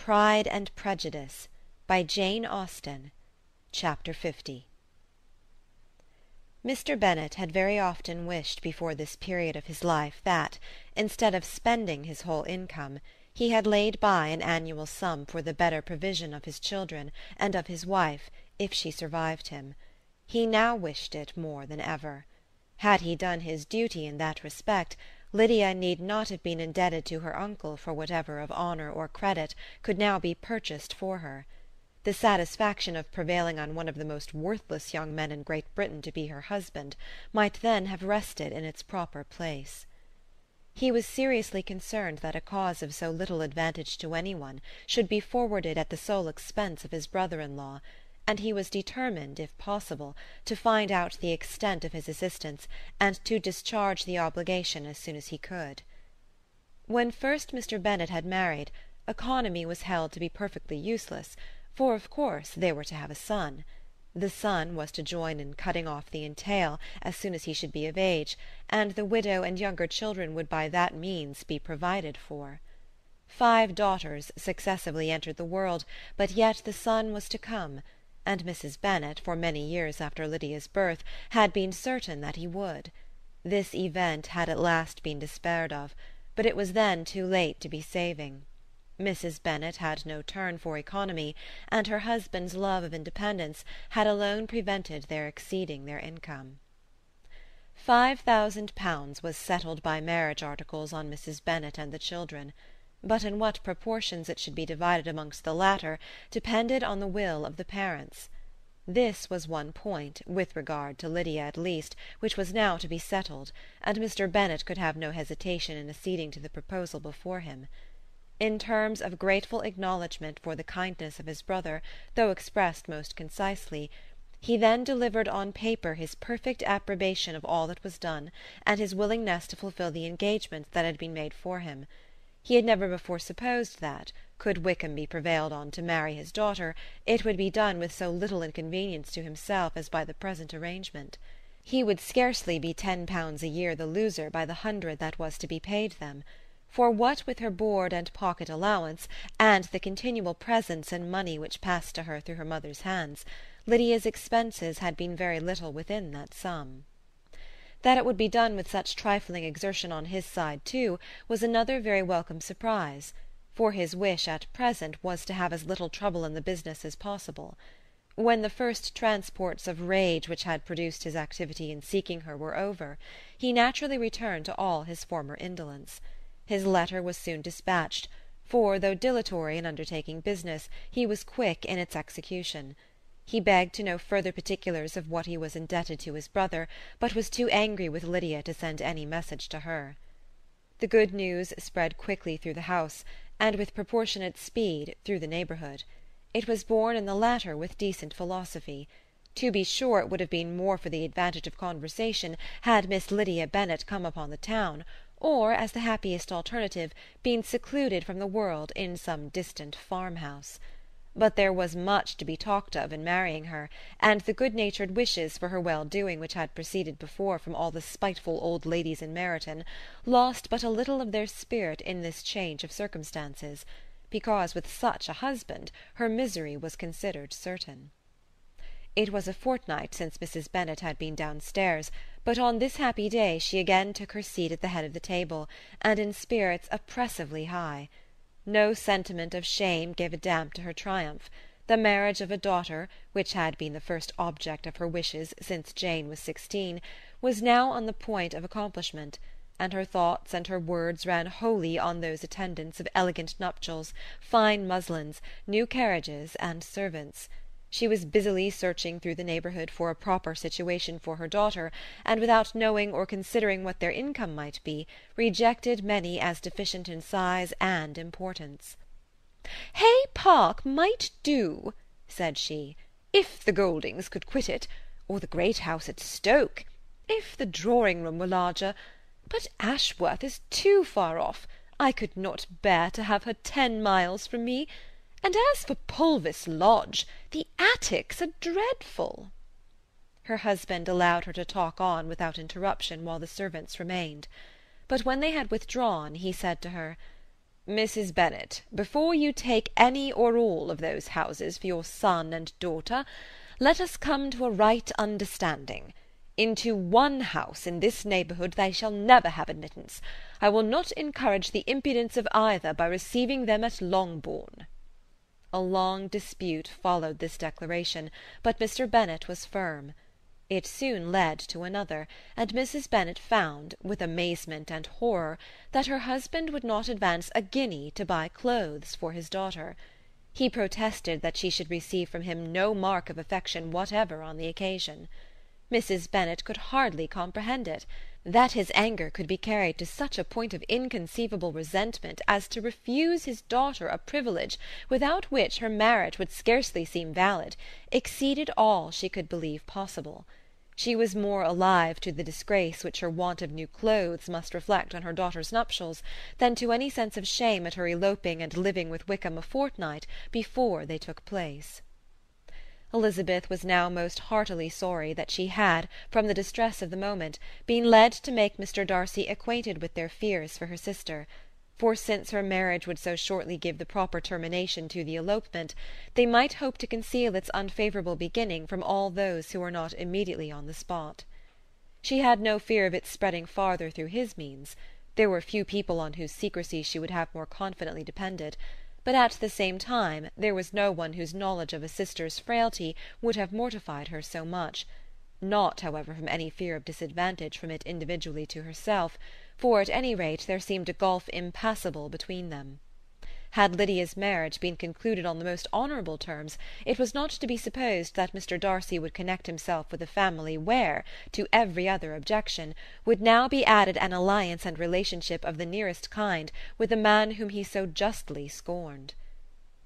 Pride and Prejudice by Jane Austen. Chapter 50. Mr. Bennet had very often wished before this period of his life that, instead of spending his whole income, he had laid by an annual sum for the better provision of his children and of his wife, if she survived him. He now wished it more than ever. Had he done his duty in that respect, Lydia need not have been indebted to her uncle for whatever of honour or credit could now be purchased for her. The satisfaction of prevailing on one of the most worthless young men in Great Britain to be her husband might then have rested in its proper place. He was seriously concerned that a cause of so little advantage to any one should be forwarded at the sole expense of his brother-in-law, and he was determined, if possible, to find out the extent of his assistance, and to discharge the obligation as soon as he could. When first Mr. Bennet had married, economy was held to be perfectly useless, for of course they were to have a son. The son was to join in cutting off the entail as soon as he should be of age, and the widow and younger children would by that means be provided for. 5 daughters successively entered the world, but yet the son was to come, and Mrs. Bennet, for many years after Lydia's birth, had been certain that he would. This event had at last been despaired of, but it was then too late to be saving. Mrs. Bennet had no turn for economy, and her husband's love of independence had alone prevented their exceeding their income. £5,000 was settled by marriage articles on Mrs. Bennet and the children, but in what proportions it should be divided amongst the latter depended on the will of the parents. This was one point, with regard to Lydia at least, which was now to be settled, and Mr. Bennet could have no hesitation in acceding to the proposal before him. In terms of grateful acknowledgment for the kindness of his brother, though expressed most concisely, he then delivered on paper his perfect approbation of all that was done, and his willingness to fulfil the engagements that had been made for him. He had never before supposed that, could Wickham be prevailed on to marry his daughter, it would be done with so little inconvenience to himself as by the present arrangement. He would scarcely be £10 a year the loser by the 100 that was to be paid them. For what with her board and pocket allowance, and the continual presents and money which passed to her through her mother's hands, Lydia's expenses had been very little within that sum. That it would be done with such trifling exertion on his side, too, was another very welcome surprise, for his wish at present was to have as little trouble in the business as possible. When the first transports of rage which had produced his activity in seeking her were over, he naturally returned to all his former indolence. His letter was soon dispatched, for, though dilatory in undertaking business, he was quick in its execution. He begged to know further particulars of what he was indebted to his brother, but was too angry with Lydia to send any message to her. The good news spread quickly through the house, and with proportionate speed through the neighbourhood. It was borne in the latter with decent philosophy. To be sure, it would have been more for the advantage of conversation had Miss Lydia Bennet come upon the town, or, as the happiest alternative, been secluded from the world in some distant farmhouse. But there was much to be talked of in marrying her, and the good-natured wishes for her well-doing which had proceeded before from all the spiteful old ladies in Meryton lost but a little of their spirit in this change of circumstances, because with such a husband her misery was considered certain. It was a fortnight since Mrs. Bennet had been downstairs, but on this happy day she again took her seat at the head of the table, and in spirits oppressively high. No sentiment of shame gave a damp to her triumph. The marriage of a daughter, which had been the first object of her wishes since Jane was 16, was now on the point of accomplishment, and her thoughts and her words ran wholly on those attendants of elegant nuptials, fine muslins, new carriages, and servants. She was busily searching through the neighbourhood for a proper situation for her daughter, and without knowing or considering what their income might be, rejected many as deficient in size and importance. "Hay Park might do," said she, "if the Goldings could quit it, or the great house at Stoke, if the drawing-room were larger, but Ashworth is too far off. I could not bear to have her 10 miles from me. And as for Pulvis Lodge, the attics are dreadful." Her husband allowed her to talk on without interruption while the servants remained. But when they had withdrawn, he said to her, Mrs. Bennet, before you take any or all of those houses for your son and daughter, let us come to a right understanding. Into one house in this neighbourhood they shall never have admittance. I will not encourage the impudence of either by receiving them at Longbourn. A long dispute followed this declaration, but Mr. Bennet was firm. It soon led to another, and Mrs. Bennet found, with amazement and horror, that her husband would not advance a guinea to buy clothes for his daughter. He protested that she should receive from him no mark of affection whatever on the occasion. Mrs. Bennet could hardly comprehend it. That his anger could be carried to such a point of inconceivable resentment as to refuse his daughter a privilege without which her marriage would scarcely seem valid, exceeded all she could believe possible. She was more alive to the disgrace which her want of new clothes must reflect on her daughter's nuptials than to any sense of shame at her eloping and living with Wickham a fortnight before they took place. Elizabeth was now most heartily sorry that she had, from the distress of the moment, been led to make Mr. Darcy acquainted with their fears for her sister, for since her marriage would so shortly give the proper termination to the elopement, they might hope to conceal its unfavourable beginning from all those who were not immediately on the spot. She had no fear of its spreading farther through his means. There were few people on whose secrecy she would have more confidently depended, but at the same time there was no one whose knowledge of a sister's frailty would have mortified her so much, not, however, from any fear of disadvantage from it individually to herself, for at any rate there seemed a gulf impassable between them. Had Lydia's marriage been concluded on the most honourable terms, it was not to be supposed that Mr. Darcy would connect himself with a family where, to every other objection, would now be added an alliance and relationship of the nearest kind with a man whom he so justly scorned.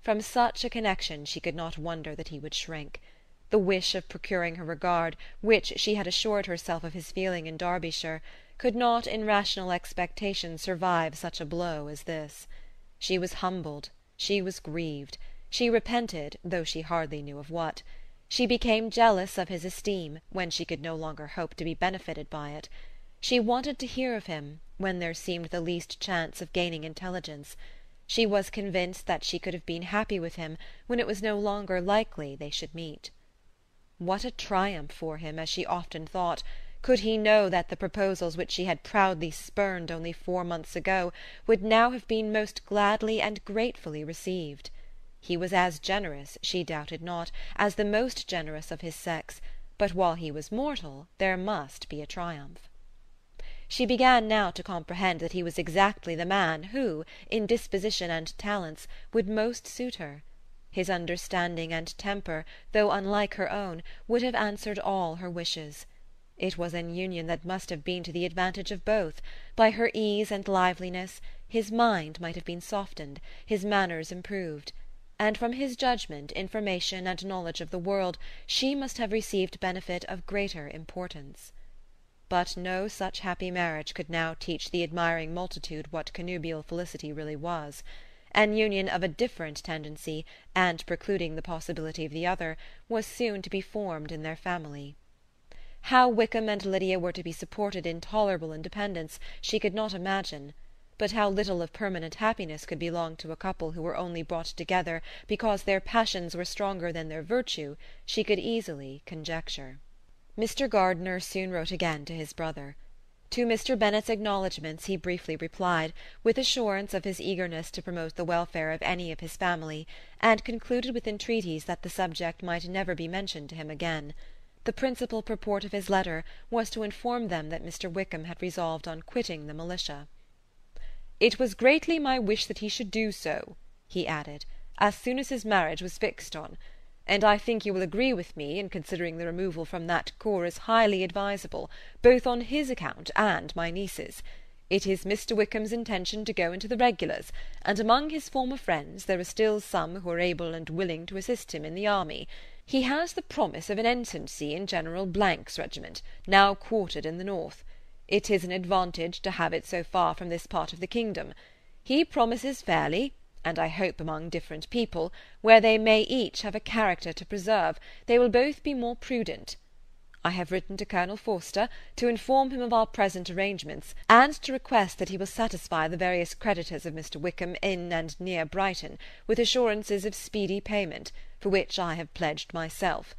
From such a connection she could not wonder that he would shrink. The wish of procuring her regard, which she had assured herself of his feeling in Derbyshire, could not in rational expectation survive such a blow as this. She was humbled, she was grieved, she repented, though she hardly knew of what. She became jealous of his esteem, when she could no longer hope to be benefited by it. She wanted to hear of him, when there seemed the least chance of gaining intelligence. She was convinced that she could have been happy with him, when it was no longer likely they should meet. What a triumph for him, as she often thought, could he know that the proposals which she had proudly spurned only 4 months ago would now have been most gladly and gratefully received. He was as generous, she doubted not, as the most generous of his sex, but while he was mortal there must be a triumph. She began now to comprehend that he was exactly the man who, in disposition and talents, would most suit her. His understanding and temper, though unlike her own, would have answered all her wishes. It was an union that must have been to the advantage of both. By her ease and liveliness, his mind might have been softened, his manners improved, and from his judgment, information, and knowledge of the world, she must have received benefit of greater importance. But no such happy marriage could now teach the admiring multitude what connubial felicity really was. An union of a different tendency, and precluding the possibility of the other, was soon to be formed in their family. How Wickham and Lydia were to be supported in tolerable independence she could not imagine, but how little of permanent happiness could belong to a couple who were only brought together because their passions were stronger than their virtue she could easily conjecture. Mr. Gardiner soon wrote again to his brother. To Mr. Bennet's acknowledgments he briefly replied, with assurance of his eagerness to promote the welfare of any of his family, and concluded with entreaties that the subject might never be mentioned to him again. The principal purport of his letter was to inform them that Mr. Wickham had resolved on quitting the militia. "It was greatly my wish that he should do so," he added, "as soon as his marriage was fixed on, and I think you will agree with me in considering the removal from that corps as highly advisable, both on his account and my niece's. It is Mr. Wickham's intention to go into the regulars, and among his former friends there are still some who are able and willing to assist him in the army. He has the promise of an ensigncy in General Blank's regiment, now quartered in the north. It is an advantage to have it so far from this part of the kingdom. He promises fairly, and I hope among different people, where they may each have a character to preserve, they will both be more prudent. I have written to Colonel Forster to inform him of our present arrangements, and to request that he will satisfy the various creditors of Mr. Wickham in and near Brighton with assurances of speedy payment, for which I have pledged myself.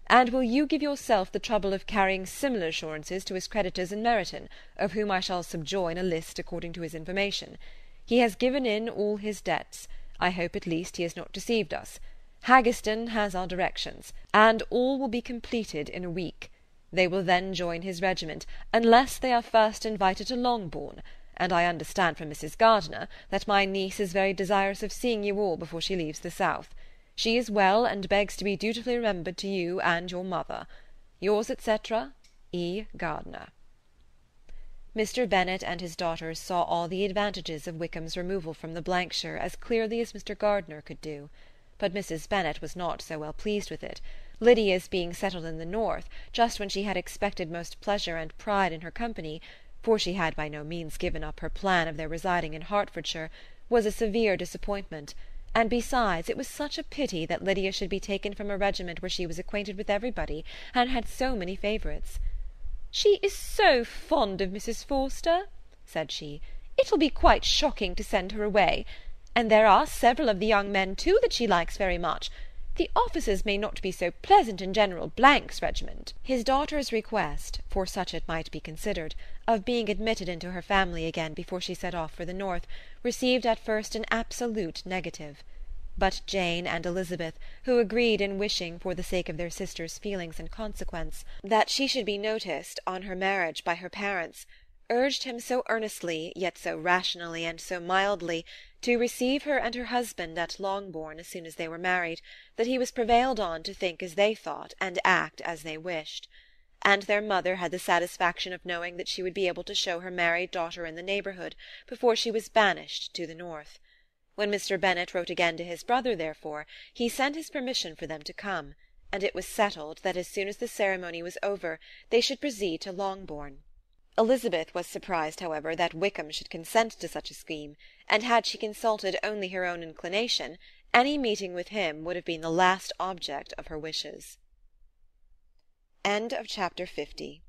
And will you give yourself the trouble of carrying similar assurances to his creditors in Meryton, of whom I shall subjoin a list according to his information. He has given in all his debts. I hope at least he has not deceived us. Haggerston has our directions, and all will be completed in a week. They will then join his regiment, unless they are first invited to Longbourn, and I understand from Mrs. Gardiner that my niece is very desirous of seeing you all before she leaves the south. She is well, and begs to be dutifully remembered to you and your mother. Yours, etc., E. Gardiner. Mr. Bennet and his daughters saw all the advantages of Wickham's removal from the shire as clearly as Mr. Gardiner could do. But Mrs. Bennet was not so well pleased with it. Lydia's being settled in the north, just when she had expected most pleasure and pride in her company, for she had by no means given up her plan of their residing in Hertfordshire, was a severe disappointment, and besides it was such a pity that Lydia should be taken from a regiment where she was acquainted with everybody, and had so many favourites. "She is so fond of Mrs. Forster," said she, "it will be quite shocking to send her away. And there are several of the young men, too, that she likes very much. The officers may not be so pleasant in General Blank's regiment." His daughter's request, for such it might be considered, of being admitted into her family again before she set off for the north, received at first an absolute negative. But Jane and Elizabeth, who agreed in wishing, for the sake of their sister's feelings and consequence, that she should be noticed on her marriage by her parents, urged him so earnestly, yet so rationally and so mildly, to receive her and her husband at Longbourn as soon as they were married, that he was prevailed on to think as they thought and act as they wished. And their mother had the satisfaction of knowing that she would be able to show her married daughter in the neighbourhood before she was banished to the north. When Mr. Bennet wrote again to his brother, therefore, he sent his permission for them to come, and it was settled that as soon as the ceremony was over they should proceed to Longbourn. Elizabeth was surprised, however, that Wickham should consent to such a scheme, and had she consulted only her own inclination, any meeting with him would have been the last object of her wishes. Chapter 50